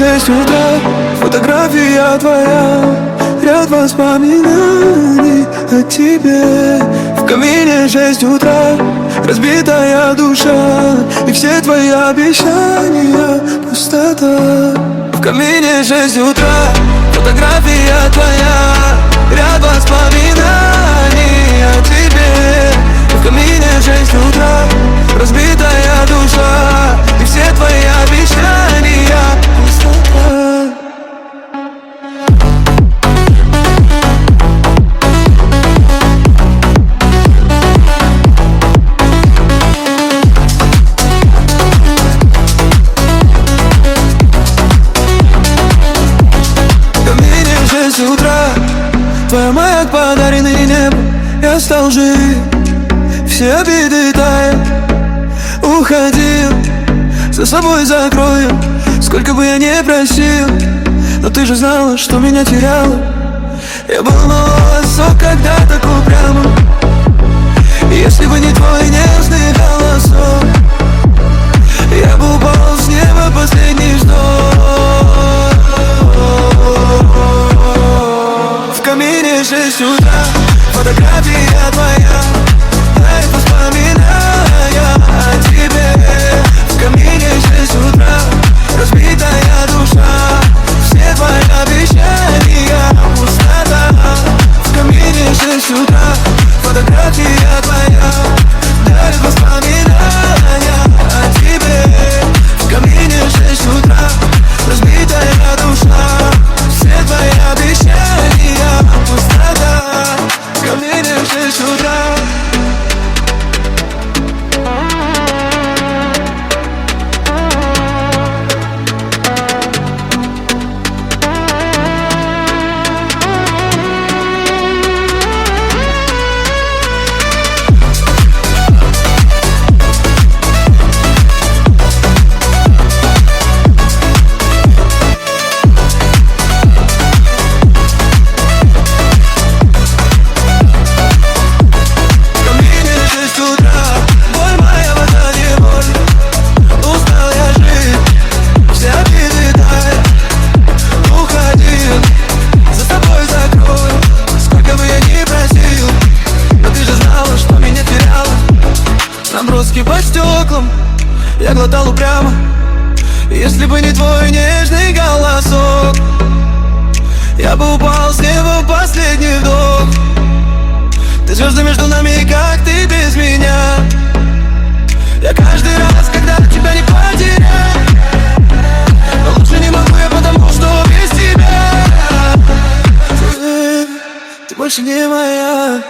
6 утра, фотография твоя, ряд воспоминаний о тебе. В камине 6 утра, разбитая душа, и все твои обещания пустота. В камине 6 утра, фотография твоя, ряд воспоминаний о тебе. В камине 6 утра, разбитая душа, и все твои обещания пустота. В камине 6 утра, твоя маяк, подаренный небом, я стал жить. Все обиды тают, уходил, за собой закрою. Сколько бы я не просил, но ты же знала, что меня теряла. Я был молодцом, когда так упрямым. Если бы не твой нежный голосок, я бы упал с неба последний вздох. В камине 6 утра, фотография твоя, воспоминая о тебе. В камине 6 утра, разбитая душа, все твои обещания пустота. В камине 6 утра, фотография твоя, дарит воспоминания о тебе. В камине 6 утра, разбитая душа, все твои обещания пустота. В камине 6 утра. Наброски по стеклам я глотал упрямо. Если бы не твой нежный голосок, я бы упал с неба в последний вдох. Ты звезда между нами, как ты без меня. Я каждый раз, когда тебя не потерял, но лучше не могу я, потому что без тебя ты больше не моя.